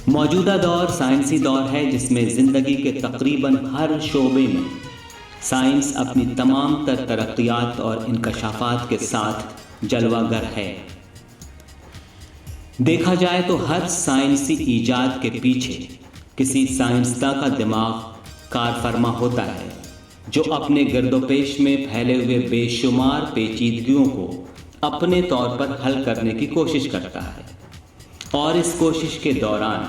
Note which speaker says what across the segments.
Speaker 1: موجودہ دور سائنسی دور ہے جس میں زندگی کے تقریباً ہر شعبے میں سائنس اپنی تمام تر ترقیات اور انکشافات کے ساتھ جلوہ گر ہے۔ دیکھا جائے تو ہر سائنسی ایجاد کے پیچھے کسی سائنسداں کا دماغ کار فرما ہوتا ہے جو اپنے گرد و پیش میں پھیلے ہوئے بے شمار پیچیدگیوں کو اپنے طور پر حل کرنے کی کوشش کرتا ہے، اور اس کوشش کے دوران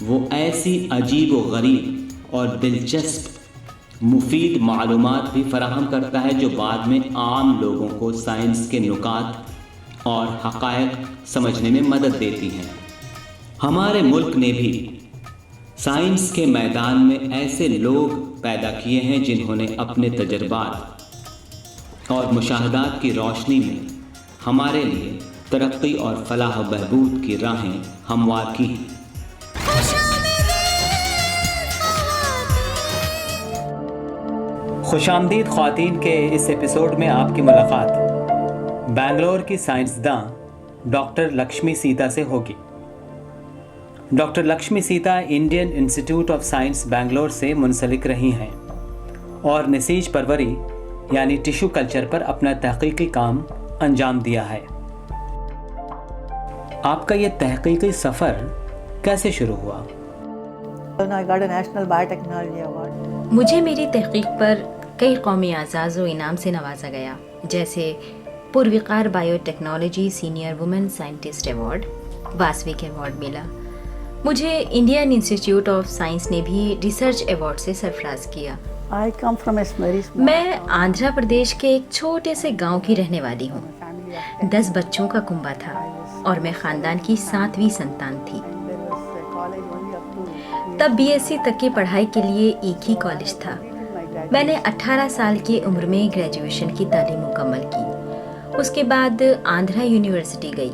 Speaker 1: وہ ایسی عجیب و غریب اور دلچسپ مفید معلومات بھی فراہم کرتا ہے جو بعد میں عام لوگوں کو سائنس کے نکات اور حقائق سمجھنے میں مدد دیتی ہیں۔ ہمارے ملک نے بھی سائنس کے میدان میں ایسے لوگ پیدا کیے ہیں جنہوں نے اپنے تجربات اور مشاہدات کی روشنی میں ہمارے لیے ترقی اور فلاح و بہبود کی راہیں ہموار کی ہیں۔ خوش آمدید خواتین کے اس ایپیسوڈ میں آپ کی ملاقات بنگلور کی سائنسداں ڈاکٹر لکشمی سیتا سے ہوگی۔ Doctor Lakshmi Sita Indian Institute of Science Bangalore سے منسلک رہی ہیں اور نسیج پروری یعنی ٹیشو کلچر پر اپنا تحقیقی کام انجام دیا ہے۔ آپ کا یہ تحقیقی سفر کیسے شروع ہوا؟
Speaker 2: مجھے میری تحقیق پر کئی قومی اعزاز و انعام سے نوازا گیا، جیسے پروقار biotechnology senior women scientist award, Vasvik award ملا۔ مجھے انڈین انسٹیٹیوٹ آف سائنس نے بھی ریسرچ ایوارڈ سے سرفراز کیا۔ میں آندھرا پردیش کے ایک چھوٹے سے گاؤں کی رہنے والی ہوں۔ 10 بچوں کا کنبہ تھا اور میں خاندان کی 7ویں سنتان تھی۔ تب BSc تک کی پڑھائی کے لیے ایک ہی کالج تھا۔ میں نے 18 سال کی عمر میں گریجویشن کی تعلیم مکمل کی۔ اس کے بعد آندھرا یونیورسٹی گئی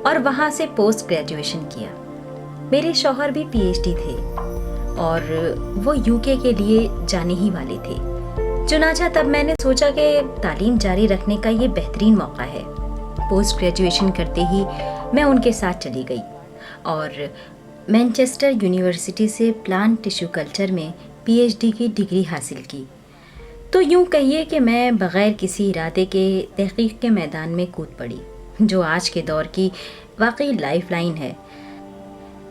Speaker 2: اور وہاں سے پوسٹ گریجویشن کیا۔ میرے شوہر بھی PhD تھے اور وہ UK کے لیے جانے ہی والے تھے۔ چنانچہ تب میں نے سوچا کہ تعلیم جاری رکھنے کا یہ بہترین موقع ہے۔ پوسٹ گریجویشن کرتے ہی میں ان کے ساتھ چلی گئی اور مینچسٹر یونیورسٹی سے پلانٹ ٹیشو کلچر میں PhD کی ڈگری حاصل کی۔ تو یوں کہیے کہ میں بغیر کسی ارادے کے تحقیق کے میدان میں کود پڑی، جو آج کے دور کی واقعی لائف لائن ہے۔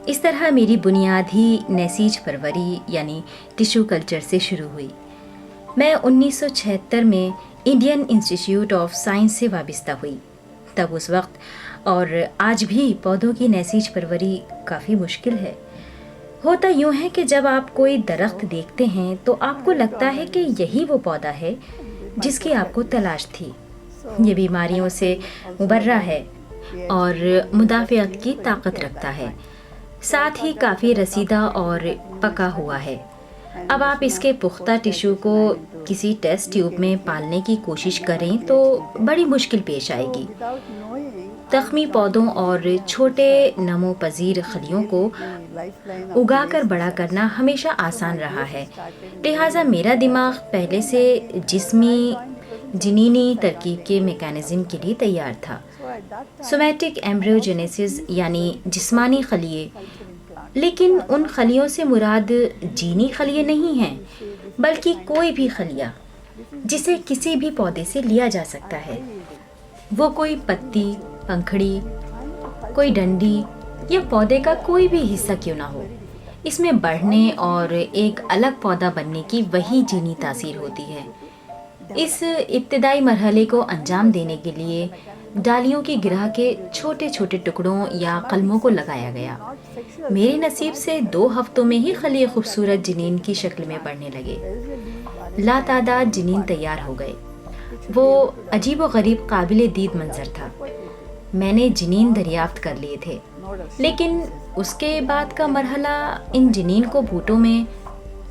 Speaker 2: اس طرح میری بنیاد ہی نسیج پروری یعنی ٹیشو کلچر سے شروع ہوئی۔ میں 1976 میں انڈین انسٹیٹیوٹ آف سائنس سے وابستہ ہوئی۔ تب اس وقت اور آج بھی پودوں کی نسیج پروری کافی مشکل ہے۔ ہوتا یوں ہے کہ جب آپ کوئی درخت دیکھتے ہیں تو آپ کو لگتا ہے کہ یہی وہ پودا ہے جس کی آپ کو تلاش تھی۔ یہ بیماریوں سے مبرہ ہے اور مدافعت کی طاقت رکھتا ہے، ساتھ ہی کافی رسیدہ اور پکا ہوا ہے۔ اب آپ اس کے پختہ ٹیشو کو کسی ٹیسٹ ٹیوب میں پالنے کی کوشش کریں تو بڑی مشکل پیش آئے گی۔ زخمی پودوں اور چھوٹے نمو پذیر خلیوں کو اگا کر بڑا کرنا ہمیشہ آسان رہا ہے، لہٰذا میرا دماغ پہلے سے جسمی جنینی ترکیب کے میکانزم کے لیے تیار تھا۔ سومیٹک ایمبریوجینیسس یعنی جسمانی خلیے، لیکن ان خلیوں سے مراد جینی خلیے نہیں ہیں، بلکہ کوئی بھی خلیہ جسے کسی بھی پودے سے لیا جا سکتا ہے، وہ کوئی پتی، پنکھڑی، کوئی ڈنڈی یا پودے کا کوئی بھی حصہ کیوں نہ ہو۔ اس میں بڑھنے اور ایک الگ پودا بننے کی وہی جینی تاثیر ہوتی ہے۔ اس ابتدائی مرحلے کو انجام دینے کے لیے ڈالیوں کی گرہ کے چھوٹے چھوٹے ٹکڑوں یا قلموں کو لگایا گیا۔ میرے نصیب سے 2 ہفتوں میں ہی خلیے خوبصورت جنین کی شکل میں بڑھنے لگے۔ لاتعداد جنین تیار ہو گئے۔ وہ عجیب و غریب قابل دید منظر تھا۔ میں نے جنین دریافت کر لیے تھے، لیکن اس کے بعد کا مرحلہ ان جنین کو بوٹوں میں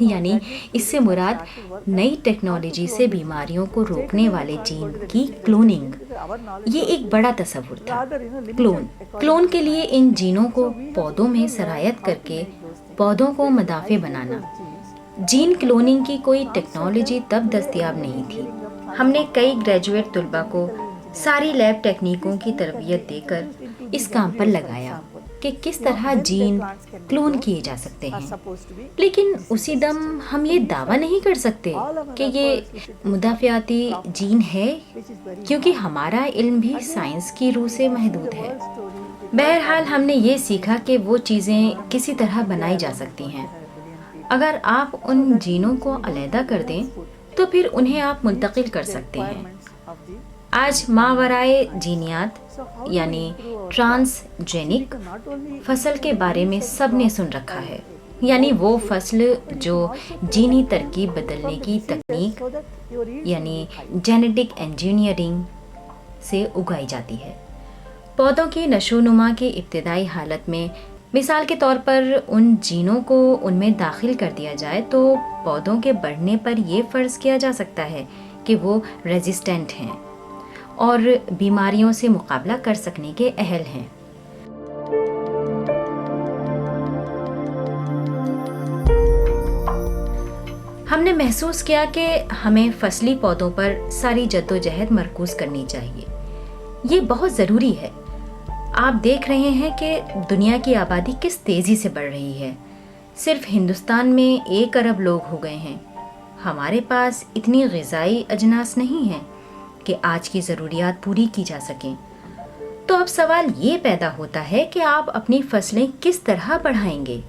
Speaker 2: یعنی اس سے مراد نئی ٹیکنالوجی سے بیماریوں کو روکنے والے جین کی کلوننگ. یہ ایک بڑا تصور تھا. کلون کے لیے ان جینوں کو پودوں میں سرایت کر کے پودوں کو مدافع بنانا. جین کلوننگ کی کوئی ٹیکنالوجی تب دستیاب نہیں تھی. ہم نے کئی گریجویٹ طلباء کو ساری لیب ٹیکنیکوں کی تربیت دے کر اس کام پر لگایا کہ کس طرح جین کلون کیے جا سکتے ہیں. لیکن اسی دم ہم یہ دعویٰ نہیں کر سکتے کہ یہ مدافعاتی جین ہے، کیونکہ ہمارا علم بھی سائنس کی روح سے محدود ہے. بہرحال ہم نے یہ سیکھا کہ وہ چیزیں کسی طرح بنائی جا سکتی ہیں. اگر آپ ان جینوں کو علیحدہ کر دیں تو پھر انہیں آپ منتقل کر سکتے ہیں. آج ماورائے جینیات یعنی ٹرانس جینک فصل کے بارے میں سب نے سن رکھا ہے، یعنی وہ فصل جو جینی ترکیب بدلنے کی تکنیک یعنی جینیٹک انجینئرنگ سے اگائی جاتی ہے. پودوں کی نشو و نما کی ابتدائی حالت میں مثال کے طور پر ان جینوں کو ان میں داخل کر دیا جائے تو پودوں کے بڑھنے پر یہ فرض کیا جا سکتا ہے کہ وہ ریزسٹنٹ ہیں اور بیماریوں سے مقابلہ کر سکنے کے اہل ہیں. ہم نے محسوس کیا کہ ہمیں فصلی پودوں پر ساری جدوجہد مرکوز کرنی چاہیے. یہ بہت ضروری ہے. آپ دیکھ رہے ہیں کہ دنیا کی آبادی کس تیزی سے بڑھ رہی ہے. صرف ہندوستان میں 1 ارب لوگ ہو گئے ہیں. ہمارے پاس اتنی غذائی اجناس نہیں ہیں کہ آج کی ضروریات پوری کی جا سکیں. تو اب سوال یہ پیدا ہوتا ہے کہ آپ اپنی فصلیں کس طرح بڑھائیں گے.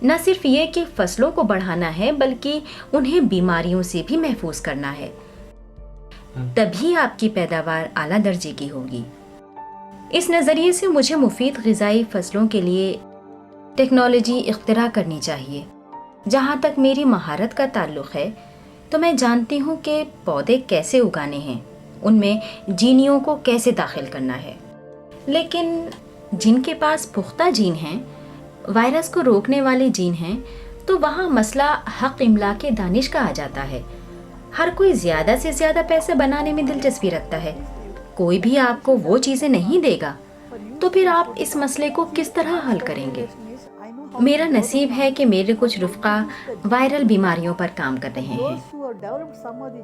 Speaker 2: نہ صرف یہ کہ فصلوں کو بڑھانا ہے بلکہ انہیں بیماریوں سے بھی محفوظ کرنا ہے. تبھی آپ کی پیداوار اعلیٰ درجے کی ہوگی. اس نظریے سے مجھے مفید غذائی فصلوں کے لیے ٹیکنالوجی اختراع کرنی چاہیے. جہاں تک میری مہارت کا تعلق ہے تو میں جانتی ہوں کہ پودے کیسے اگانے ہیں، ان میں جینیوں کو کیسے داخل کرنا ہے. لیکن جن کے پاس پختہ جین ہیں، وائرس کو روکنے والے جین ہیں، تو وہاں مسئلہ حق املاک دانش کا آ جاتا ہے. ہر کوئی زیادہ سے زیادہ پیسے بنانے میں دلچسپی رکھتا ہے. کوئی بھی آپ کو وہ چیزیں نہیں دے گا تو پھر آپ اس مسئلے کو کس طرح حل کریں گے؟ میرا نصیب ہے کہ میرے کچھ رفقا وائرل بیماریوں پر کام کر رہے ہیں.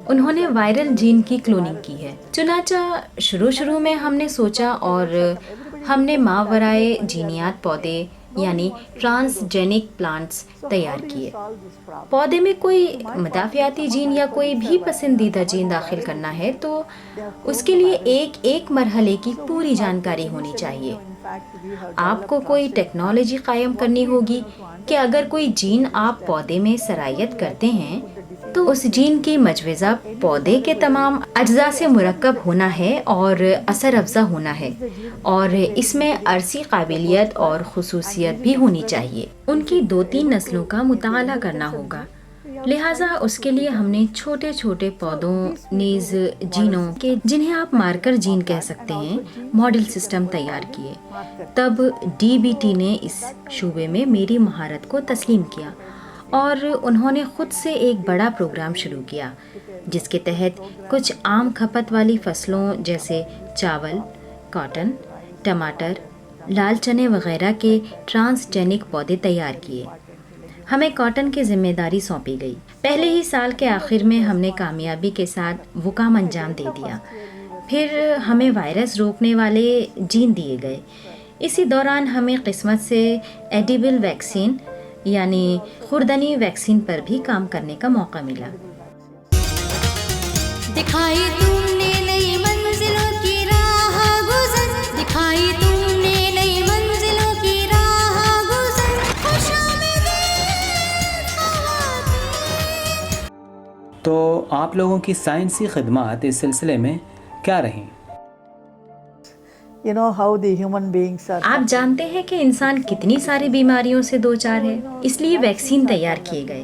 Speaker 2: انہوں نے وائرل جین کی کلوننگ کی ہے. چنانچہ شروع میں ہم نے سوچا اور ہم نے ماورائے جینیات پودے یعنی ٹرانس جینک پلانٹس تیار کیے. پودے میں کوئی مدافعاتی جین یا کوئی بھی پسندیدہ جین داخل کرنا ہے تو اس کے لیے ایک مرحلے کی پوری جانکاری ہونی چاہیے. آپ کو کوئی ٹیکنالوجی قائم کرنی ہوگی کہ اگر کوئی جین آپ پودے میں سرایت کرتے ہیں تو اس جین کی مجوزہ پودے کے تمام اجزاء سے مرکب ہونا ہے اور اثر افزا ہونا ہے، اور اس میں عرصی قابلیت اور خصوصیت بھی ہونی چاہیے. ان کی 2-3 نسلوں کا مطالعہ کرنا ہوگا. لہٰذا اس کے لیے ہم نے چھوٹے چھوٹے پودوں نیز جینوں کے، جنہیں آپ مارکر جین کہہ سکتے ہیں، ماڈل سسٹم تیار کیے. تب DBT نے اس شعبے میں میری مہارت کو تسلیم کیا اور انہوں نے خود سے ایک بڑا پروگرام شروع کیا جس کے تحت کچھ عام کھپت والی فصلوں جیسے چاول، کاٹن، ٹماٹر، لال چنے وغیرہ کے ٹرانس جینک پودے تیار کیے. ہمیں کاٹن کی ذمہ داری سونپی گئی. پہلے ہی سال کے آخر میں ہم نے کامیابی کے ساتھ وہ کام انجام دے دیا. پھر ہمیں وائرس روکنے والے جین دیے گئے. اسی دوران ہمیں قسمت سے ایڈیبل ویکسین یعنی خوردنی ویکسین پر بھی کام کرنے کا موقع ملا.
Speaker 3: دکھائی تم نے نئی منزلوں کی راہ گزر، دکھائی تم نے نئی منزلوں کی راہ گزر، خوش آمدید خواتین.
Speaker 1: تو آپ لوگوں کی سائنسی خدمات اس سلسلے میں کیا رہیں؟
Speaker 4: You know how the human beings are.
Speaker 2: آپ جانتے ہیں کہ انسان کتنی ساری بیماریوں سے دوچار ہے، اس لیے ویکسین تیار کیے گئے.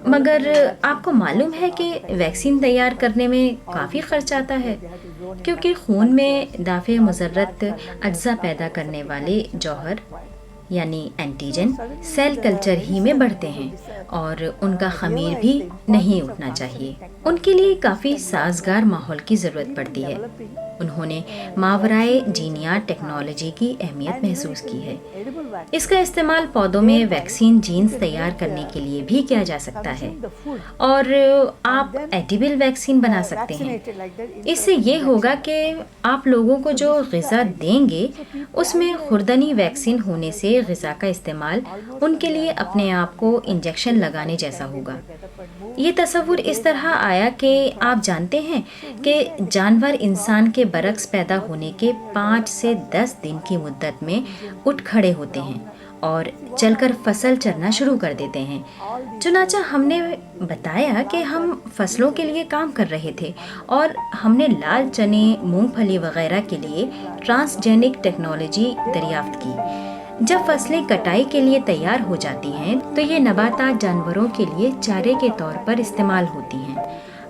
Speaker 2: مگر آپ کو معلوم ہے کہ ویکسین تیار کرنے میں کافی خرچ آتا ہے، کیونکہ خون میں دافع مضرت اجزاء پیدا کرنے والے جوہر یعنی اینٹیجن سیل کلچر ہی میں بڑھتے ہیں اور ان کا خمیر بھی نہیں اٹھنا چاہیے. ان کے لیے کافی سازگار ماحول کی ضرورت پڑتی ہے. انہوں نے ماورائے جینیات ٹیکنالوجی کی اہمیت محسوس کی ہے. اس کا استعمال پودوں میں ویکسین جینز تیار کرنے کے لیے بھی کیا جا سکتا ہے اور آپ ایڈیبل ویکسین بنا سکتے ہیں. اس سے یہ ہوگا کہ آپ لوگوں کو جو غذا دیں گے اس میں خوردنی ویکسین ہونے سے غذا کا استعمال ان کے لیے اپنے آپ کو انجیکشن لگانے جیسا ہوگا. یہ تصور اس طرح آیا کہ آپ جانتے ہیں کہ جانور انسان کے برعکس پیدا ہونے کے 5 سے 10 دن کی مدت میں اٹھ کھڑے ہوتے ہیں اور چل کر فصل چرنا شروع کر دیتے ہیں. چنانچہ ہم نے بتایا کہ ہم فصلوں کے لیے کام کر رہے تھے اور ہم نے لال چنے، مونگ پھلی وغیرہ کے لیے ٹرانسجینک ٹیکنالوجی دریافت کی. جب فصلیں کٹائی کے لیے تیار ہو جاتی ہیں تو یہ نباتات جانوروں کے لیے چارے کے طور پر استعمال ہوتی ہیں.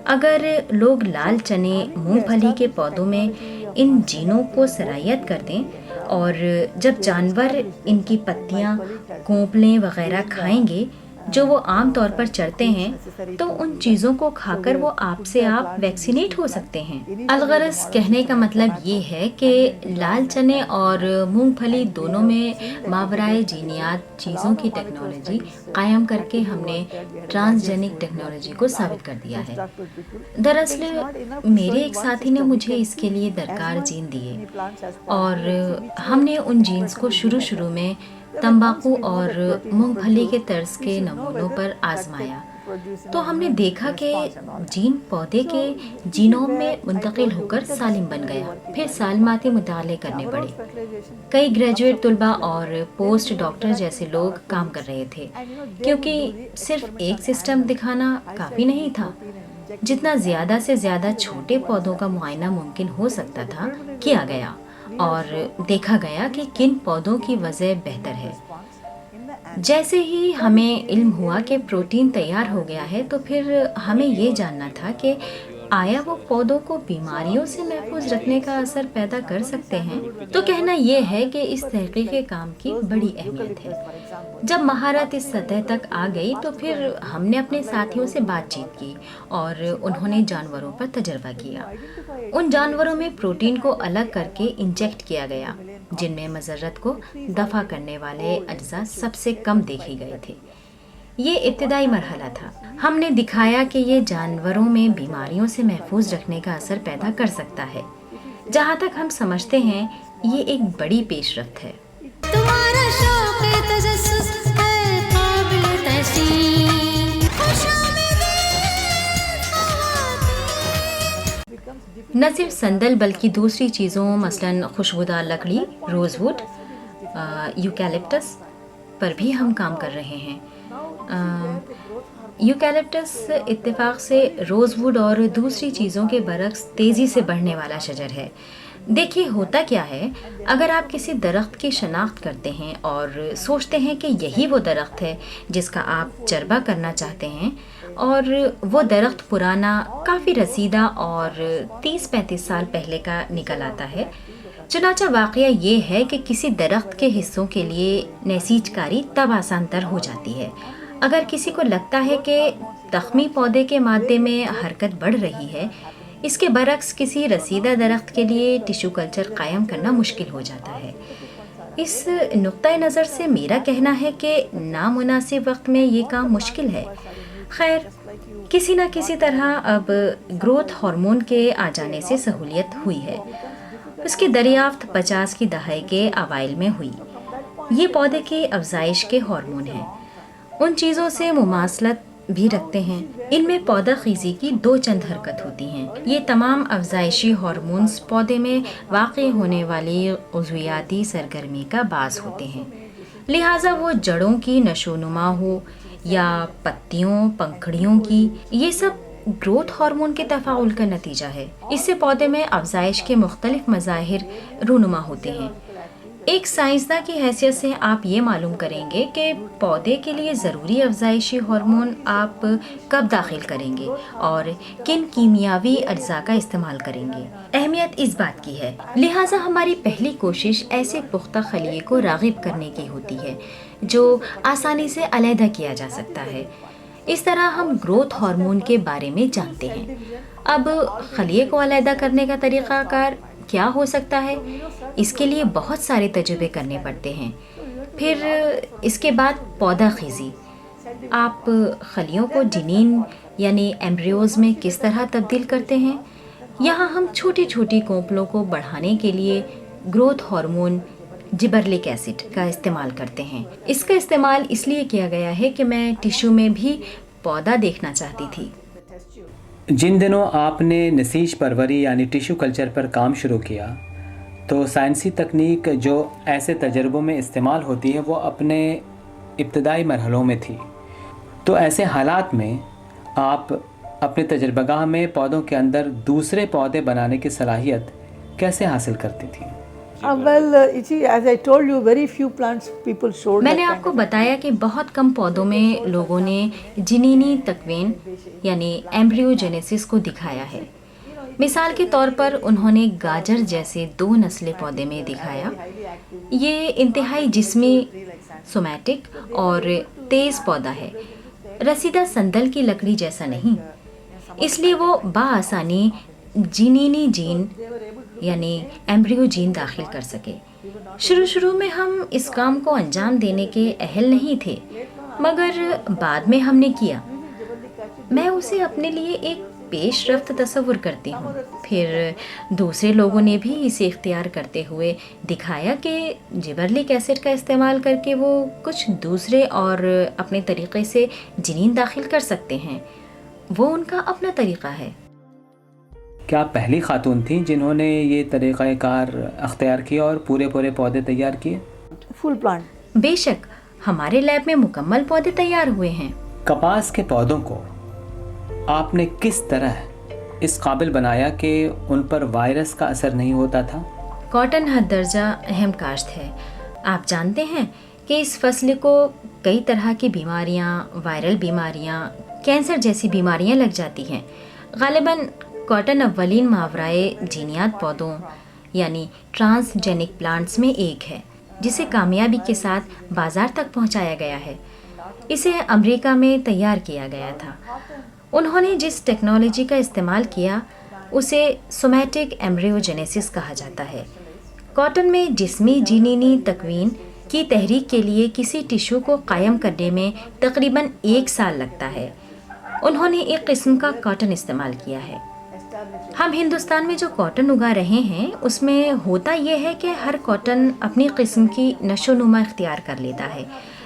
Speaker 2: اگر لوگ لال چنے، مونگ پھلی کے پودوں میں ان جینوں کو سرایت کر دیں اور جب جانور ان کی پتیاں، کونپلیں وغیرہ کھائیں گے جو وہ عام طور پر چرتے ہیں تو ان چیزوں کو کھا کر وہ آپ سے آپ ویکسینیٹ ہو سکتے ہیں. الغرض کہنے کا مطلب یہ ہے کہ لال چنے اور مونگ پھلی دونوں میں ماورائے جینیات چیزوں کی ٹیکنالوجی قائم کر کے ہم نے ٹرانسجینک ٹیکنالوجی کو ثابت کر دیا ہے. دراصل میرے ایک ساتھی نے مجھے اس کے لیے درکار جین دیے اور ہم نے ان جینز کو شروع میں تمباکو اور مونگ پھلی کے طرز کے نمونوں پر آزمایا تو ہم نے دیکھا کہ جین پودے کے جینوم میں منتقل ہو کر سالم بن گیا. پھر سالماتی مطالعے کرنے پڑے. کئی گریجویٹ طلباء اور پوسٹ ڈاکٹر جیسے لوگ کام کر رہے تھے کیونکہ صرف ایک سسٹم دکھانا کافی نہیں تھا. جتنا زیادہ سے زیادہ چھوٹے پودوں کا معائنہ ممکن ہو سکتا تھا کیا گیا اور دیکھا گیا کہ کن پودوں کی وضع بہتر ہے. جیسے ہی ہمیں علم ہوا کہ پروٹین تیار ہو گیا ہے تو پھر ہمیں یہ جاننا تھا کہ آیا وہ پودوں کو بیماریوں سے محفوظ رکھنے کا اثر پیدا کر سکتے ہیں. تو کہنا یہ ہے کہ اس تحقیقی کام کی بڑی اہمیت ہے. جب مہارت اس سطح تک آ گئی تو پھر ہم نے اپنے ساتھیوں سے بات چیت کی اور انہوں نے جانوروں پر تجربہ کیا. ان جانوروں میں پروٹین کو الگ کر کے انجیکٹ کیا گیا جن میں مضرت کو دفع کرنے والے اجزاء سب سے کم دیکھے گئے تھے. یہ ابتدائی مرحلہ تھا. ہم نے دکھایا کہ یہ جانوروں میں بیماریوں سے محفوظ رکھنے کا اثر پیدا کر سکتا ہے. جہاں تک ہم سمجھتے ہیں یہ ایک بڑی پیش رفت ہے.
Speaker 3: تمہارا شوق تجسس ہے قابل تحسین.
Speaker 2: نہ صرف سندل بلکہ دوسری چیزوں مثلاً خوشبودار لکڑی، روز ووڈ، یوکیلپٹس پر بھی ہم کام کر رہے ہیں. یوکیلپٹس اتفاق سے روز ووڈ اور دوسری چیزوں کے برعکس تیزی سے بڑھنے والا شجر ہے. دیکھیے ہوتا کیا ہے، اگر آپ کسی درخت کی شناخت کرتے ہیں اور سوچتے ہیں کہ یہی وہ درخت ہے جس کا آپ چربا کرنا چاہتے ہیں اور وہ درخت پرانا، کافی رسیدہ اور 30-35 سال پہلے کا نکل آتا ہے. چنانچہ واقعہ یہ ہے کہ کسی درخت کے حصوں کے لیے نسیج کاری تب آسان تر ہو جاتی ہے. اگر کسی کو لگتا ہے کہ تخمی پودے کے مادے میں حرکت بڑھ رہی ہے، اس کے برعکس کسی رسیدہ درخت کے لیے ٹیشو کلچر قائم کرنا مشکل ہو جاتا ہے. اس نقطۂ نظر سے میرا کہنا ہے کہ نامناسب وقت میں یہ کام مشکل ہے. خیر، کسی نہ کسی طرح اب گروتھ ہارمون کے آ جانے سے سہولیت ہوئی ہے. اس کی دریافت 50 کی دہائی کے اوائل میں ہوئی. یہ پودے کی افزائش کے ہارمون ہیں. ان چیزوں سے مماثلت بھی رکھتے ہیں. ان میں پودا خیزی کی 2 چند حرکت ہوتی ہیں. یہ تمام افزائشی ہارمونز پودے میں واقع ہونے والی عضویاتی سرگرمی کا باعث ہوتے ہیں. لہٰذا وہ جڑوں کی نشو و نما ہو یا پتیوں، پنکھڑیوں کی، یہ سب گروتھ ہارمون کے تفاعل کا نتیجہ ہے. اس سے پودے میں افزائش کے مختلف مظاہر رونما ہوتے ہیں. ایک سائنسداں کی حیثیت سے آپ یہ معلوم کریں گے کہ پودے کے لیے ضروری افزائشی ہارمون آپ کب داخل کریں گے اور کن کیمیاوی اجزاء کا استعمال کریں گے۔ اہمیت اس بات کی ہے، لہٰذا ہماری پہلی کوشش ایسے پختہ خلیے کو راغب کرنے کی ہوتی ہے جو آسانی سے علیحدہ کیا جا سکتا ہے۔ اس طرح ہم گروتھ ہارمون کے بارے میں جانتے ہیں۔ اب خلیے کو علیحدہ کرنے کا طریقہ کار کیا ہو سکتا ہے؟ اس کے لیے بہت سارے تجربے کرنے پڑتے ہیں۔ پھر اس کے بعد پودا خیزی، آپ خلیوں کو جنین یعنی ایمبریوز میں کس طرح تبدیل کرتے ہیں؟ یہاں ہم چھوٹی چھوٹی کونپلوں کو بڑھانے کے لیے گروتھ ہارمون جبرلک ایسڈ کا استعمال کرتے ہیں۔ اس کا استعمال اس لیے کیا گیا ہے کہ میں ٹیشو میں بھی پودا دیکھنا چاہتی تھی۔
Speaker 1: جن دنوں آپ نے نسیج پروری یعنی ٹیشو کلچر پر کام شروع کیا تو سائنسی تکنیک جو ایسے تجربوں میں استعمال ہوتی ہے وہ اپنے ابتدائی مرحلوں میں تھی، تو ایسے حالات میں آپ اپنے تجربہ گاہ میں پودوں کے اندر دوسرے پودے بنانے کی صلاحیت کیسے حاصل کرتی تھی؟
Speaker 4: Well, you see, as I told you, very few plants people showed.
Speaker 2: میں نے آپ کو بتایا کہ بہت کم پودوں میں لوگوں نے جنینی تکوین یعنی ایمبریوجینیسس کو دکھایا ہے۔ مثال کے طور پر انہوں نے گاجر جیسے 2 نسلیں پودے میں دکھایا۔ یہ انتہائی جسمی، سومیٹک اور تیز پودا ہے، رسیدہ سندل کی لکڑی جیسا نہیں، اس لیے وہ بآسانی جنینی جین یعنی ایمبریو جین داخل کر سکے۔ شروع میں ہم اس کام کو انجام دینے کے اہل نہیں تھے، مگر بعد میں ہم نے کیا۔ میں اسے اپنے لیے ایک پیش رفت تصور کرتی ہوں۔ پھر دوسرے لوگوں نے بھی اسے اختیار کرتے ہوئے دکھایا کہ جبرلک ایسڈ کا استعمال کر کے وہ کچھ دوسرے اور اپنے طریقے سے جنین داخل کر سکتے ہیں۔ وہ ان کا اپنا طریقہ ہے۔
Speaker 1: کیا آپ پہلی خاتون تھیں جنہوں نے یہ طریقہ کار اختیار کیا اور پورے پودے تیار کیے؟
Speaker 4: Full plant.
Speaker 2: بے شک، ہمارے لیب میں مکمل پودے تیار ہوئے ہیں۔
Speaker 1: کپاس کے پودوں کو آپ نے کس طرح اس قابل بنایا کہ ان پر وائرس کا اثر نہیں ہوتا تھا؟
Speaker 2: کاٹن حد درجہ اہم کاشت ہے۔ آپ جانتے ہیں کہ اس فصل کو کئی طرح کی بیماریاں، وائرل بیماریاں، کینسر جیسی بیماریاں لگ جاتی ہیں۔ غالباً کاٹن اولین ماورائے جینیات پودوں یعنی ٹرانس جینک پلانٹس میں ایک ہے جسے کامیابی کے ساتھ بازار تک پہنچایا گیا ہے۔ اسے امریکہ میں تیار کیا گیا تھا۔ انہوں نے جس ٹیکنالوجی کا استعمال کیا اسے سومیٹک ایمبریوجینیسس کہا جاتا ہے۔ کاٹن میں جسمی جنینی تکوین کی تحریک کے لیے کسی ٹیشو کو قائم کرنے میں تقریباً 1 سال لگتا ہے۔ انہوں نے ایک قسم کا کاٹن استعمال کیا ہے۔ ہم ہندوستان میں جو کاٹن اگا رہے ہیں اس میں ہوتا یہ ہے کہ ہر کاٹن اپنی قسم کی نشو و نما اختیار کر لیتا ہے،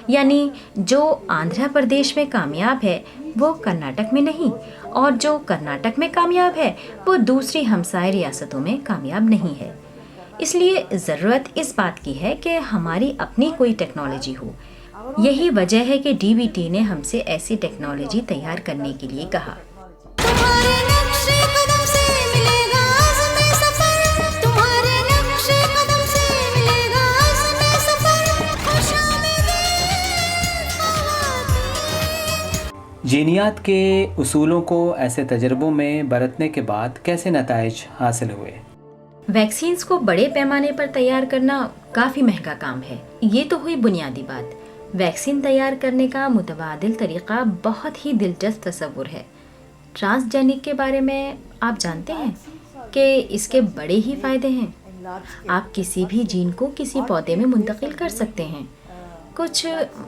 Speaker 2: یعنی جو آندھرا پردیش میں کامیاب ہے وہ کرناٹک میں نہیں، اور جو کرناٹک میں کامیاب ہے وہ دوسری ہمسائے ریاستوں میں کامیاب نہیں ہے۔ اس لیے ضرورت اس بات کی ہے کہ ہماری اپنی کوئی ٹیکنالوجی ہو۔ یہی وجہ ہے کہ DBT نے ہم سے ایسی ٹیکنالوجی تیار کرنے کے لیے کہا۔
Speaker 3: تمہارے نقشے قدم سے ملے گا عزم سفر، تمہارے نقشے قدم سے ملے گا عزم سفر، خوش آمدید خواتین۔
Speaker 1: جینیات کے اصولوں کو ایسے تجربوں میں برتنے کے بعد کیسے نتائج حاصل ہوئے؟
Speaker 2: ویکسینز کو بڑے پیمانے پر تیار کرنا کافی مہنگا کام ہے۔ یہ تو ہوئی بنیادی بات۔ ویکسین تیار کرنے کا متبادل طریقہ بہت ہی دلچسپ تصور ہے۔ ٹرانسجینک کے بارے میں آپ جانتے ہیں کہ اس کے بڑے ہی فائدے ہیں۔ آپ کسی بھی جین کو کسی پودے میں منتقل کر سکتے ہیں۔ کچھ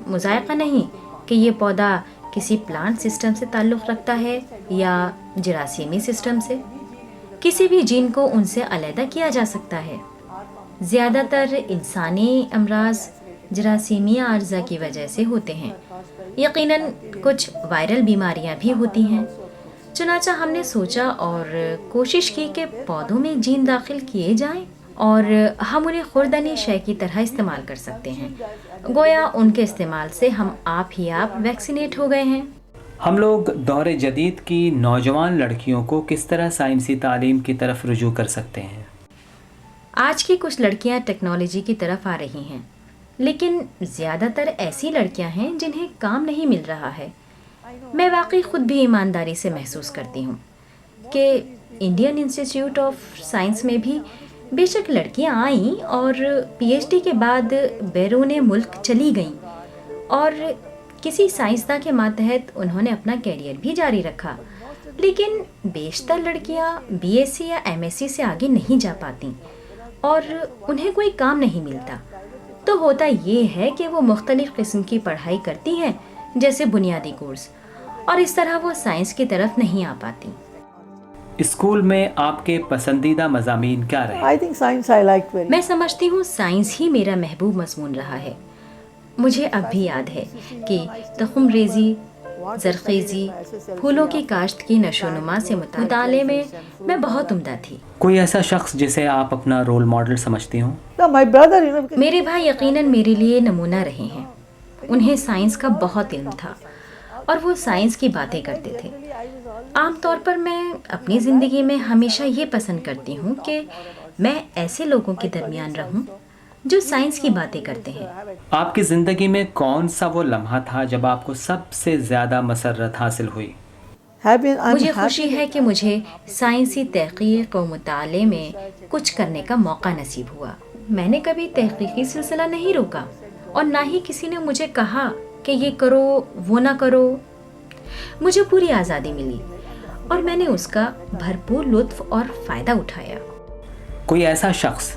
Speaker 2: مذائقہ نہیں کہ یہ پودا کسی پلانٹ سسٹم سے تعلق رکھتا ہے یا جراثیمی سسٹم سے۔ کسی بھی جین کو ان سے علیحدہ کیا جا سکتا ہے۔ زیادہ تر انسانی امراض جراثیمی اجزاء کی وجہ سے ہوتے ہیں۔ یقیناً کچھ وائرل بیماریاں بھی ہوتی ہیں۔ چنانچہ ہم نے سوچا اور کوشش کی کہ پودوں میں جین داخل کیے جائیں اور ہم انہیں خوردنی شے کی طرح استعمال کر سکتے ہیں۔ گویا ان کے استعمال سے ہم آپ ویکسینیٹ ہو گئے ہیں۔
Speaker 1: ہم لوگ دور جدید کی نوجوان لڑکیوں کو کس طرح سائنسی تعلیم کی طرف رجوع کر سکتے ہیں؟
Speaker 2: آج کی کچھ لڑکیاں ٹیکنالوجی کی طرف آ رہی ہیں، لیکن زیادہ تر ایسی لڑکیاں ہیں جنہیں کام نہیں مل رہا ہے۔ میں واقعی خود بھی ایمانداری سے محسوس کرتی ہوں کہ انڈین انسٹیٹیوٹ آف سائنس میں بھی بے شک لڑکیاں آئیں اور پی ایچ ڈی کے بعد بیرون ملک چلی گئیں، اور کسی سائنسداں کے ماتحت انہوں نے اپنا کیریئر بھی جاری رکھا، لیکن بیشتر لڑکیاں بی ایس سی یا ایم ایس سی سے آگے نہیں جا پاتیں اور انہیں کوئی کام نہیں ملتا۔ تو ہوتا یہ ہے کہ وہ مختلف قسم کی پڑھائی کرتی ہیں، جیسے بنیادی کورس، اور اس طرح وہ سائنس کی طرف نہیں آ پاتی۔
Speaker 1: اسکول میں آپ کے پسندیدہ مضامین کیا رہے؟
Speaker 4: I think science I liked very much.
Speaker 2: میں سمجھتی ہوں سائنس ہی میرا محبوب مضمون رہا ہے۔ مجھے اب بھی یاد ہے کہ تخم ریزی، زرخیزی، پھولوں کی کاشت کی نشو و نما سے مطالعے میں بہت عمدہ تھی۔
Speaker 1: کوئی ایسا شخص جسے آپ اپنا رول ماڈل سمجھتی ہوں؟
Speaker 4: No, my brother, you know, because
Speaker 2: میرے بھائی یقیناً میرے لیے نمونہ رہے ہیں۔ انہیں سائنس کا بہت علم تھا اور وہ سائنس کی باتیں کرتے تھے۔ عام طور پر میں اپنی زندگی میں ہمیشہ یہ پسند کرتی ہوں کہ میں ایسے لوگوں کے درمیان رہوں جو سائنس کی باتیں کرتے ہیں۔
Speaker 1: آپ کی زندگی میں کون سا وہ لمحہ تھا جب آپ کو سب سے زیادہ مسرت حاصل ہوئی؟
Speaker 4: I'm
Speaker 2: مجھے
Speaker 4: happy.
Speaker 2: خوشی ہے کہ مجھے سائنسی تحقیق و مطالعے میں کچھ کرنے کا موقع نصیب ہوا۔ میں نے کبھی تحقیقی سلسلہ نہیں روکا اور نہ ہی کسی نے مجھے کہا کہ یہ کرو وہ نہ کرو۔ مجھے پوری آزادی ملی اور میں نے اس کا بھرپور لطف اور فائدہ اٹھایا۔
Speaker 1: کوئی ایسا شخص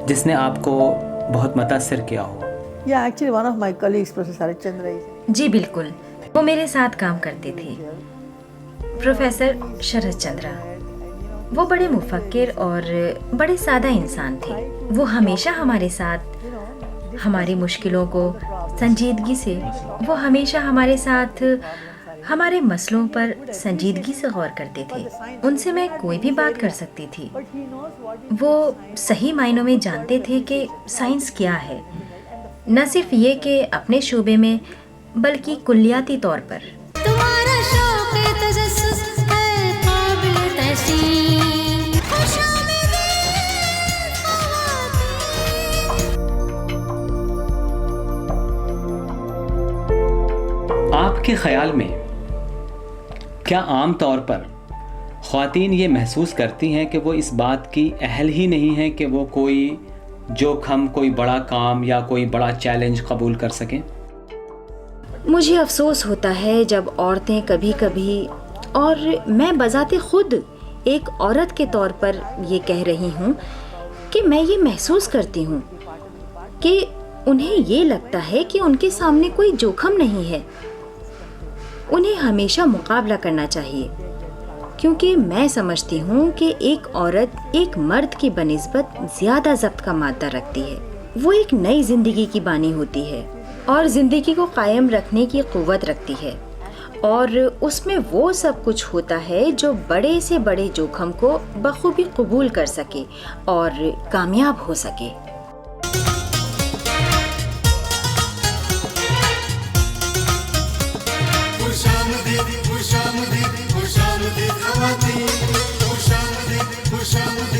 Speaker 1: جس نے آپ کو بہت متاثر کیا ہو؟
Speaker 4: Yeah, actually one of my colleagues, Professor Harit Chandra,
Speaker 2: جی بالکل، وہ میرے ساتھ کام کرتے تھے، پروفیسر شرت چندرا۔ وہ بڑے مفکر اور بڑے سادہ انسان تھے۔ وہ ہمیشہ ہمارے ساتھ ہماری مشکلوں کو سنجیدگی سے ہمارے مسئلوں پر سنجیدگی سے غور کرتے تھے۔ ان سے میں کوئی بھی بات کر سکتی تھی۔ وہ صحیح معنوں میں جانتے تھے کہ سائنس کیا ہے، نہ صرف یہ کہ اپنے شعبے میں بلکہ کلیاتی طور پر۔
Speaker 3: تمہارا شوق تجسس ہے قابل تحسین، خوش آمدید خواتین۔
Speaker 1: آپ کے خیال میں کیا عام طور پر خواتین یہ محسوس کرتی ہیں کہ وہ اس بات کی اہل ہی نہیں ہیں کہ وہ کوئی جوخم، کوئی بڑا کام یا کوئی بڑا چیلنج قبول کر سکیں؟
Speaker 2: مجھے افسوس ہوتا ہے جب عورتیں کبھی کبھی، اور میں بذات خود ایک عورت کے طور پر یہ کہہ رہی ہوں کہ میں یہ محسوس کرتی ہوں کہ انہیں یہ لگتا ہے کہ ان کے سامنے کوئی جوخم نہیں ہے۔ انہیں ہمیشہ مقابلہ کرنا چاہیے، کیونکہ میں سمجھتی ہوں کہ ایک عورت ایک مرد کی بنسبت زیادہ ضبط کا مادہ رکھتی ہے۔ وہ ایک نئی زندگی کی بانی ہوتی ہے اور زندگی کو قائم رکھنے کی قوت رکھتی ہے، اور اس میں وہ سب کچھ ہوتا ہے جو بڑے سے بڑے جوخم کو بخوبی قبول کر سکے اور کامیاب ہو سکے۔
Speaker 5: خوش آمدید خواتین، خوش آمدید خوش آمدید